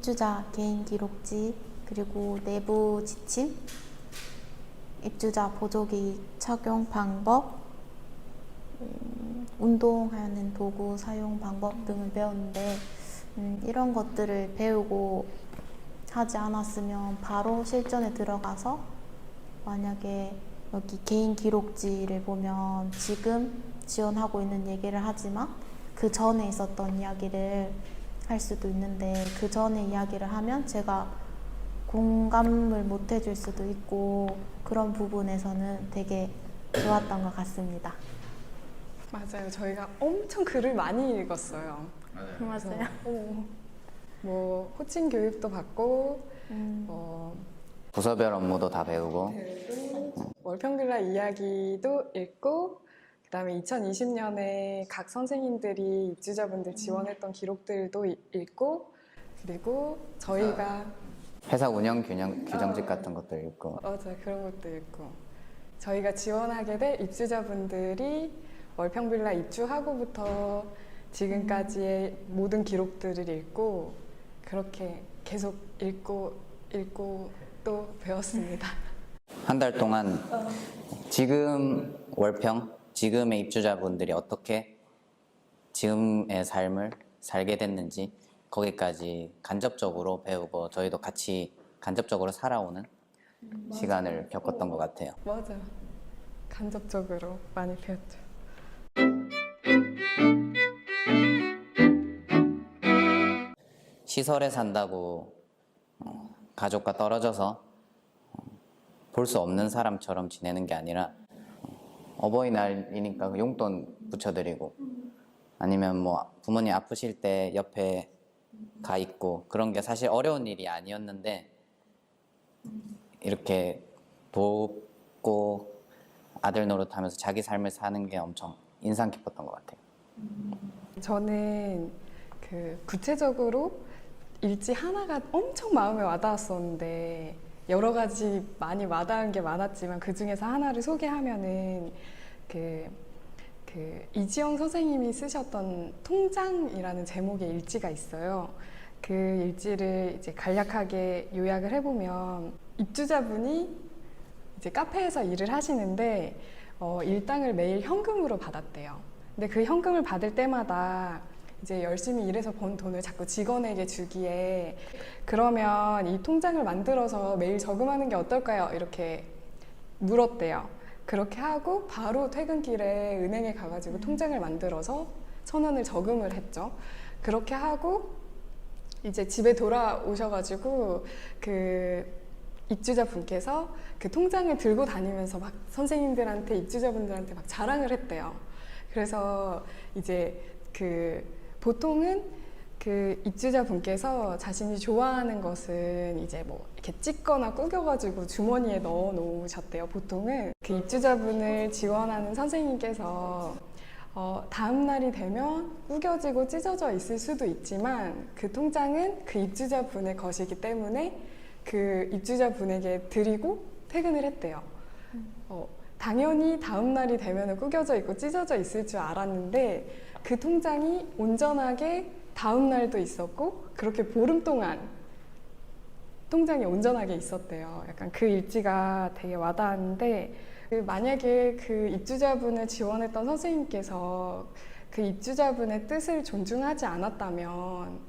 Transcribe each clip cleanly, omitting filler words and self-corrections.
입주자 개인 기록지, 그리고 내부 지침, 입주자 보조기 착용 방법, 운동하는 도구 사용 방법 등을 배웠는데 이런 것들을 배우고 하지 않았으면 바로 실전에 들어가서 만약에 여기 개인 기록지를 보면 지금 지원하고 있는 얘기를 하지만 그 전에 있었던 이야기를 할 수도 있는데 그 전에 이야기를 하면 제가 공감을 못 해줄 수도 있고 그런 부분에서는 되게 좋았던 것 같습니다. 맞아요. 저희가 엄청 글을 많이 읽었어요. 맞아요. 뭐 호칭 교육도 받고 부서별 업무도 다 배우고 월평빌라 이야기도 읽고 그다음에 2020년에 각 선생님들이 입주자분들 지원했던 기록들도 읽고 그리고 저희가 회사 운영 규정집 같은 것도 읽고 맞아요. 그런 것도 읽고 저희가 지원하게 될 입주자분들이 월평빌라 입주하고부터 지금까지의 모든 기록들을 읽고 그렇게 계속 읽고 또 배웠습니다. 한 달 동안 지금 지금의 입주자분들이 어떻게 지금의 삶을 살게 됐는지 거기까지 간접적으로 배우고 저희도 같이 간접적으로 살아오는 시간을 겪었던 것 같아요. 맞아요. 간접적으로 많이 배웠죠. 시설에 산다고 가족과 떨어져서 볼 수 없는 사람처럼 지내는 게 아니라 어버이날이니까 용돈 붙여드리고 아니면 뭐 부모님 아프실 때 옆에 가 있고 그런 게 사실 어려운 일이 아니었는데 이렇게 돕고 아들 노릇하면서 자기 삶을 사는 게 엄청 인상 깊었던 것 같아요. 저는 구체적으로 일지 하나가 엄청 마음에 와닿았었는데 여러 가지 많이 와닿은 게 많았지만 그 중에서 하나를 소개하면은 이지영 선생님이 쓰셨던 통장이라는 제목의 일지가 있어요. 그 일지를 이제 간략하게 요약을 해보면 입주자분이 이제 카페에서 일을 하시는데 일당을 매일 현금으로 받았대요. 근데 그 현금을 받을 때마다 이제 열심히 일해서 번 돈을 자꾸 직원에게 주기에 그러면 이 통장을 만들어서 매일 저금하는 게 어떨까요? 이렇게 물었대요. 그렇게 하고 바로 퇴근길에 은행에 가가지고 통장을 만들어서 1,000원을 저금을 했죠. 그렇게 하고 이제 집에 돌아오셔가지고 그 입주자분께서 그 통장을 들고 다니면서 막 선생님들한테 입주자분들한테 막 자랑을 했대요. 그래서 이제 보통은 그 입주자분께서 자신이 좋아하는 것은 이제 뭐 이렇게 찢거나 구겨가지고 주머니에 넣어 놓으셨대요. 보통은 그 입주자분을 지원하는 선생님께서 다음 날이 되면 구겨지고 찢어져 있을 수도 있지만 그 통장은 그 입주자분의 것이기 때문에 그 입주자분에게 드리고 퇴근을 했대요. 당연히 다음 날이 되면 구겨져 있고 찢어져 있을 줄 알았는데 그 통장이 온전하게 다음 날도 있었고 그렇게 보름 동안 통장이 온전하게 있었대요. 약간 그 일지가 되게 와닿았는데 만약에 그 입주자분을 지원했던 선생님께서 그 입주자분의 뜻을 존중하지 않았다면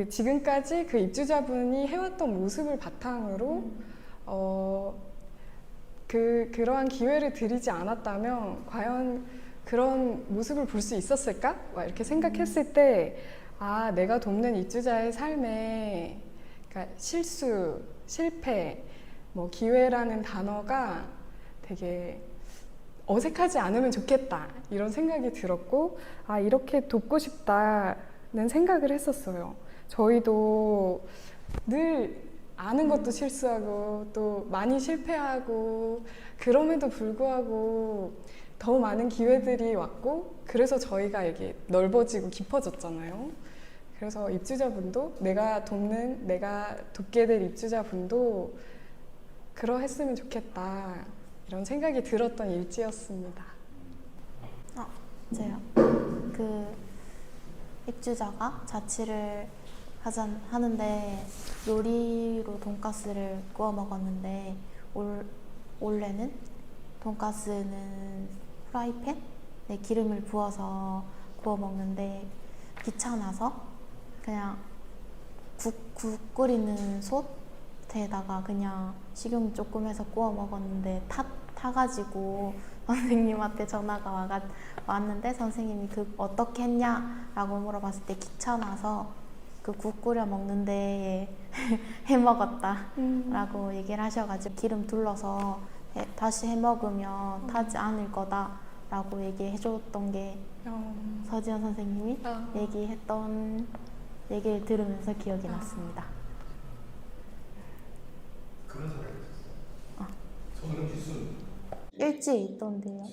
지금까지 그 입주자분이 해왔던 모습을 바탕으로 그러한 기회를 드리지 않았다면 과연 그런 모습을 볼 수 있었을까? 막 이렇게 생각했을 때 내가 돕는 입주자의 삶에 그러니까 실수, 실패, 뭐 기회라는 단어가 되게 어색하지 않으면 좋겠다 이런 생각이 들었고 이렇게 돕고 싶다는 생각을 했었어요. 저희도 늘 아는 것도 실수하고 또 많이 실패하고 그럼에도 불구하고 더 많은 기회들이 왔고 그래서 저희가 이게 넓어지고 깊어졌잖아요. 그래서 입주자분도 내가 돕게 될 입주자분도 그러했으면 좋겠다 이런 생각이 들었던 일지였습니다. 맞아요. 그 입주자가 자취를 하는데 요리로 돈가스를 구워 먹었는데 원래는 돈가스는 프라이팬에 기름을 부어서 구워 먹는데 귀찮아서 그냥 국 끓이는 솥에다가 그냥 식용 조금 해서 구워 먹었는데 타가지고 선생님한테 전화가 왔는데 선생님이 그 어떻게 했냐라고 물어봤을 때 귀찮아서 그 국 끓여 먹는데 해 먹었다라고 얘기를 하셔가지고 기름 둘러서 다시 해 먹으면 타지 않을 거다라고 얘기해 줬던 게 서지연 선생님이 얘기했던 얘기를 들으면서 기억이 났습니다. 그런 사람이 있었어요. 저는 기순. 일지에 있던데요.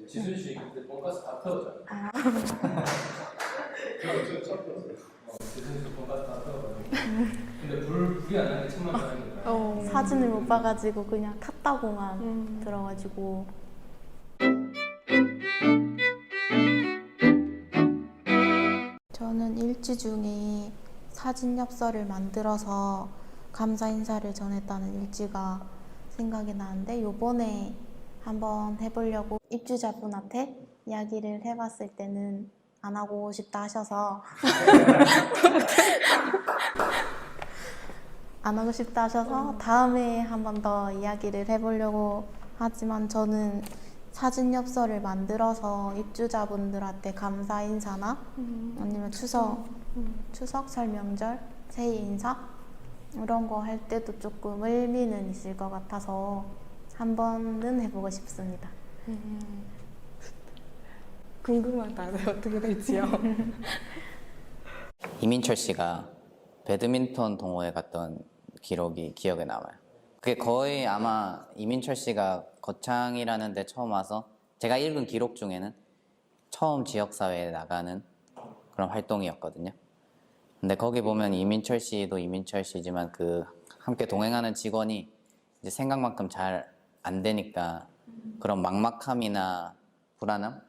지순 씨 그때 돈가스 다 태웠잖아요. 저 처음 들었어요. 지순 씨 돈가스 다 태워가지고. 근데 불이 안 나는 게 천만 다행이다. 사진을 못 봐가지고 그냥 탔다고만 들어가지고. 저는 일지 중에 사진 엽서를 만들어서 감사 인사를 전했다는 일지가 생각이 나는데 요번에 한번 해보려고 입주자분한테 이야기를 해봤을 때는 안 하고 싶다 하셔서 안 하고 싶다 하셔서 다음에 한 번 더 이야기를 해보려고 하지만 저는 사진 엽서를 만들어서 입주자분들한테 감사 인사나 아니면 추석 설 명절, 새해 인사 이런 거 할 때도 조금 의미는 있을 것 같아서 한 번은 해보고 싶습니다. 궁금하다. 네, 어떻게 될지요? 이민철 씨가 배드민턴 동호회 갔던 기록이 기억에 남아요. 그게 거의 아마 이민철 씨가 거창이라는 데 처음 와서 제가 읽은 기록 중에는 처음 지역사회에 나가는 그런 활동이었거든요. 근데 거기 보면 이민철 씨도 이민철 씨지만 그 함께 동행하는 직원이 이제 생각만큼 잘 안 되니까 그런 막막함이나 불안함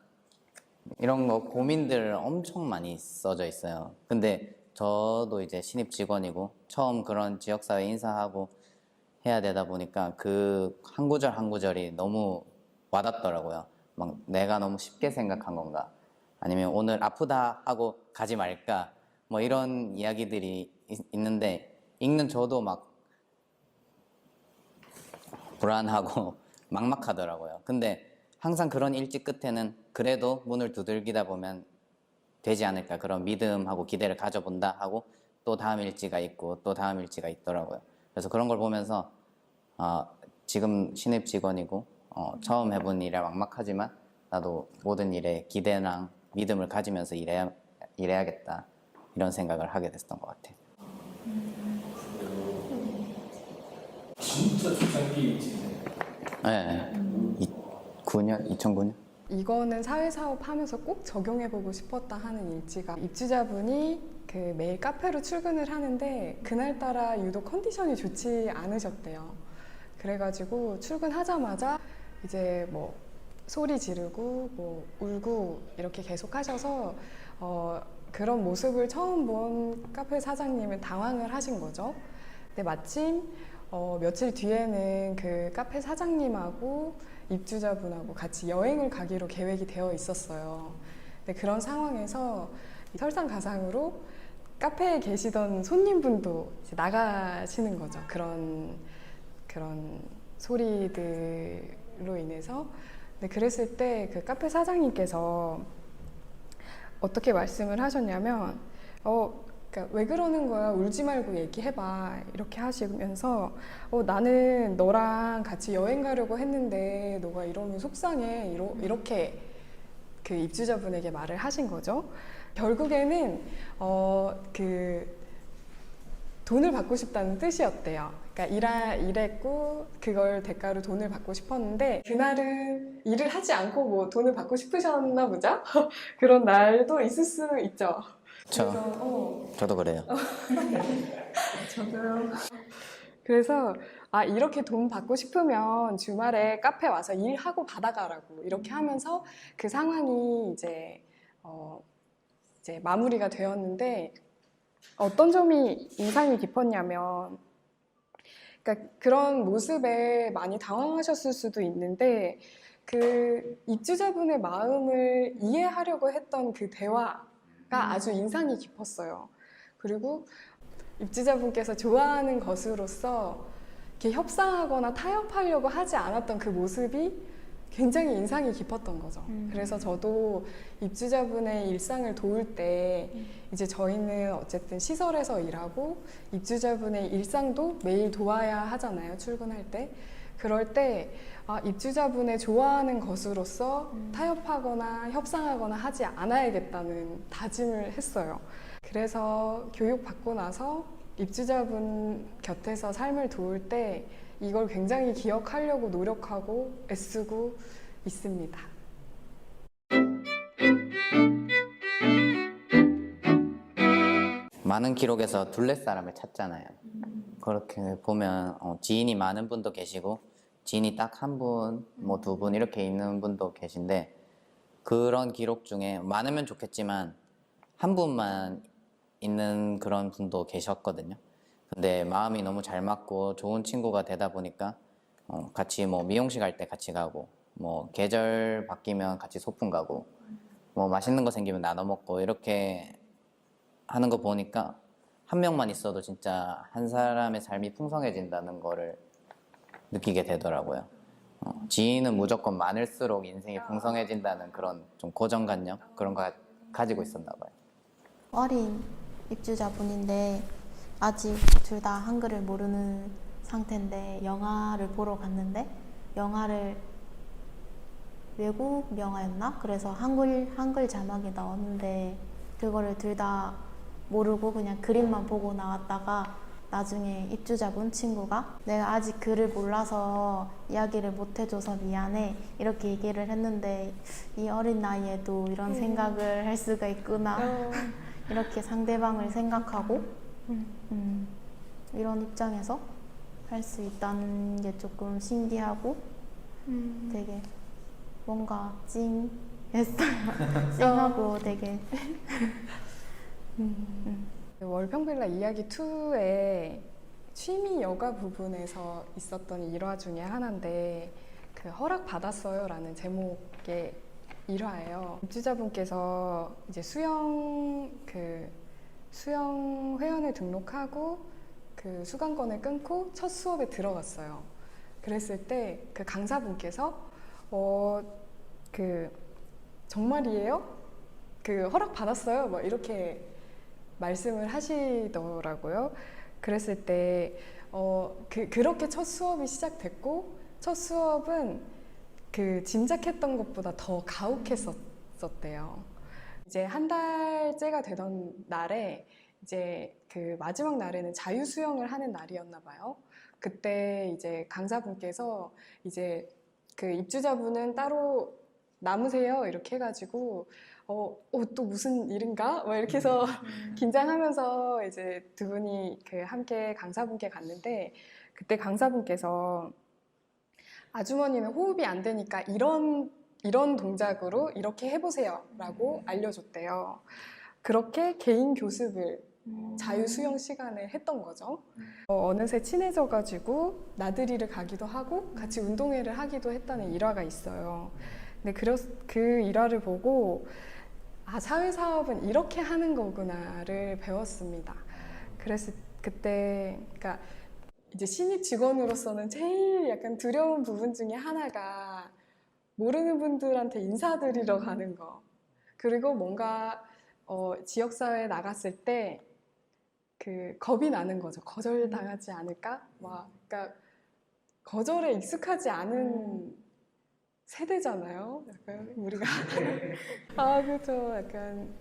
이런 거 고민들 엄청 많이 써져 있어요. 근데 저도 이제 신입 직원이고 처음 그런 지역사회 인사하고 해야 되다 보니까 그 한 구절 한 구절이 너무 와닿더라고요. 막 내가 너무 쉽게 생각한 건가? 아니면 오늘 아프다 하고 가지 말까? 뭐 이런 이야기들이 있는데 읽는 저도 막 불안하고 막막하더라고요. 근데 항상 그런 일지 끝에는 그래도 문을 두들기다 보면 되지 않을까 그런 믿음하고 기대를 가져본다 하고 또 다음 일지가 있고 또 다음 일지가 있더라고요. 그래서 그런 걸 보면서 지금 신입 직원이고 처음 해본 일에 막막하지만 나도 모든 일에 기대랑 믿음을 가지면서 일해야겠다 이런 생각을 하게 됐던 것 같아요. 진짜 초창기 일지네. 네, 2009년? 이거는 사회사업 하면서 꼭 적용해보고 싶었다 하는 일지가 입주자분이 그 매일 카페로 출근을 하는데 그날따라 유독 컨디션이 좋지 않으셨대요. 그래가지고 출근하자마자 이제 뭐 소리 지르고 뭐 울고 이렇게 계속 하셔서 그런 모습을 처음 본 카페 사장님은 당황을 하신 거죠. 근데 마침 며칠 뒤에는 그 카페 사장님하고 입주자분하고 같이 여행을 가기로 계획이 되어 있었어요. 근데 그런 상황에서 설상가상으로 카페에 계시던 손님분도 이제 나가시는 거죠. 그런 소리들로 인해서. 근데 그랬을 때 그 카페 사장님께서 어떻게 말씀을 하셨냐면 그러니까 왜 그러는 거야? 울지 말고 얘기해봐. 이렇게 하시면서 나는 너랑 같이 여행 가려고 했는데 너가 이러면 속상해. 이렇게 그 입주자분에게 말을 하신 거죠. 결국에는 그 돈을 받고 싶다는 뜻이었대요. 그러니까 일했고 그걸 대가로 돈을 받고 싶었는데 그날은 일을 하지 않고 뭐 돈을 받고 싶으셨나 보죠? 그런 날도 있을 수 있죠. 저도 그래요. 저도요. 그래서 이렇게 돈 받고 싶으면 주말에 카페 와서 일하고 받아가라고 이렇게 하면서 그 상황이 이제 마무리가 되었는데 어떤 점이 인상이 깊었냐면, 그러니까 그런 모습에 많이 당황하셨을 수도 있는데 그 입주자분의 마음을 이해하려고 했던 그 대화가 아주 인상이 깊었어요. 그리고 입주자분께서 좋아하는 것으로서 이렇게 협상하거나 타협하려고 하지 않았던 그 모습이 굉장히 인상이 깊었던 거죠. 그래서 저도 입주자분의 일상을 도울 때 이제 저희는 어쨌든 시설에서 일하고 입주자분의 일상도 매일 도와야 하잖아요. 출근할 때. 그럴 때 입주자분의 좋아하는 것으로서 타협하거나 협상하거나 하지 않아야겠다는 다짐을 했어요. 그래서 교육받고 나서 입주자분 곁에서 삶을 도울 때 이걸 굉장히 기억하려고 노력하고 애쓰고 있습니다. 많은 기록에서 둘레사람을 찾잖아요. 그렇게 보면 지인이 많은 분도 계시고 지인이 딱 한 분, 뭐 두 분 이렇게 있는 분도 계신데 그런 기록 중에 많으면 좋겠지만 한 분만 있는 그런 분도 계셨거든요. 근데 마음이 너무 잘 맞고 좋은 친구가 되다 보니까 같이 뭐 미용실 갈 때 같이 가고 뭐 계절 바뀌면 같이 소풍 가고 뭐 맛있는 거 생기면 나눠 먹고 이렇게 하는 거 보니까 한 명만 있어도 진짜 한 사람의 삶이 풍성해진다는 거를 느끼게 되더라고요. 지인은 무조건 많을수록 인생이 풍성해진다는 그런 좀 고정관념 그런 거 가지고 있었나 봐요. 어린 입주자분인데 아직 둘 다 한글을 모르는 상태인데 영화를 보러 갔는데 영화를 외국 영화였나? 그래서 한글 자막이 나왔는데 그거를 둘 다 모르고 그냥 그림만 보고 나왔다가 나중에 입주자분 친구가 내가 아직 글을 몰라서 이야기를 못 해줘서 미안해 이렇게 얘기를 했는데 이 어린 나이에도 이런 생각을 할 수가 있구나 이렇게 상대방을 생각하고 이런 입장에서 할 수 있다는 게 조금 신기하고 되게 뭔가 찡했어요. 찡하고 되게 월평빌라 이야기 2의 취미 여가 부분에서 있었던 일화 중에 하나인데 그 허락 받았어요 라는 제목의 일화예요. 입주자분께서 이제 수영 회원에 등록하고 그 수강권을 끊고 첫 수업에 들어갔어요. 그랬을 때 그 강사분께서 정말이에요? 그 허락 받았어요? 뭐 이렇게 말씀을 하시더라고요. 그랬을 때 그렇게 첫 수업이 시작됐고 첫 수업은 그 짐작했던 것보다 더 가혹했었대요. 이제 한 달째가 되던 날에 이제 그 마지막 날에는 자유 수영을 하는 날이었나 봐요. 그때 이제 강사분께서 이제 그 입주자분은 따로 남으세요 이렇게 해가지고 또 무슨 일인가? 뭐 이렇게 해서 긴장하면서 이제 두 분이 그 함께 강사분께 갔는데 그때 강사분께서 아주머니는 호흡이 안 되니까 이런 동작으로 이렇게 해보세요 라고 알려줬대요. 그렇게 개인 교습을 자유 수영 시간에 했던 거죠. 어느새 친해져가지고 나들이를 가기도 하고 같이 운동회를 하기도 했다는 일화가 있어요. 근데 그 일화를 보고 사회사업은 이렇게 하는 거구나를 배웠습니다. 그래서 그때 그러니까 이제 신입 직원으로서는 제일 약간 두려운 부분 중에 하나가 모르는 분들한테 인사드리러 가는 거. 그리고 뭔가 지역사회에 나갔을 때 그 겁이 나는 거죠. 거절당하지 않을까? 그러니까 거절에 익숙하지 않은 세대잖아요. 약간 우리가 그렇죠. 약간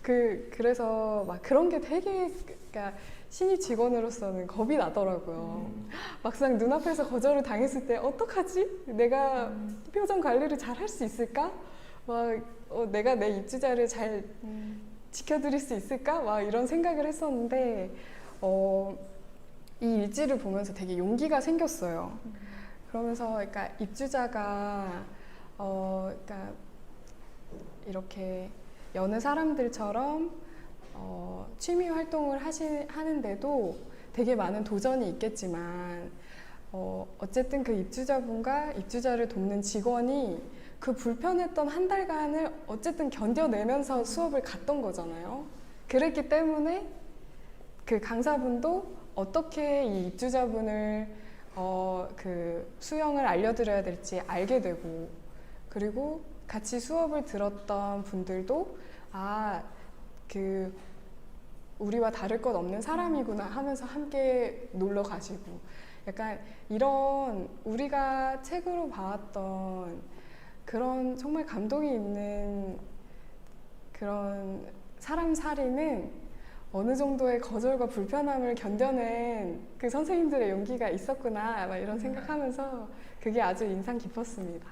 그래서 막 그런 게 되게 그러니까 신입 직원으로서는 겁이 나더라고요. 막상 눈앞에서 거절을 당했을 때 어떡하지? 내가 표정 관리를 잘 할 수 있을까? 내가 내 입주자를 잘 지켜드릴 수 있을까? 이런 생각을 했었는데 이 일지를 보면서 되게 용기가 생겼어요. 그러면서 그러니까 입주자가 그러니까 이렇게 여느 사람들처럼 취미 활동을 하는데도 되게 많은 도전이 있겠지만 어쨌든 그 입주자분과 입주자를 돕는 직원이 그 불편했던 한 달간을 어쨌든 견뎌내면서 수업을 갔던 거잖아요. 그랬기 때문에 그 강사분도 어떻게 이 입주자분을 그 수영을 알려드려야 될지 알게 되고, 그리고 같이 수업을 들었던 분들도 그 우리와 다를 것 없는 사람이구나 하면서 함께 놀러 가시고, 약간 이런 우리가 책으로 봐왔던 그런 정말 감동이 있는 그런 사람 살이는 어느 정도의 거절과 불편함을 견뎌낸 그 선생님들의 용기가 있었구나, 막 이런 생각하면서 그게 아주 인상 깊었습니다.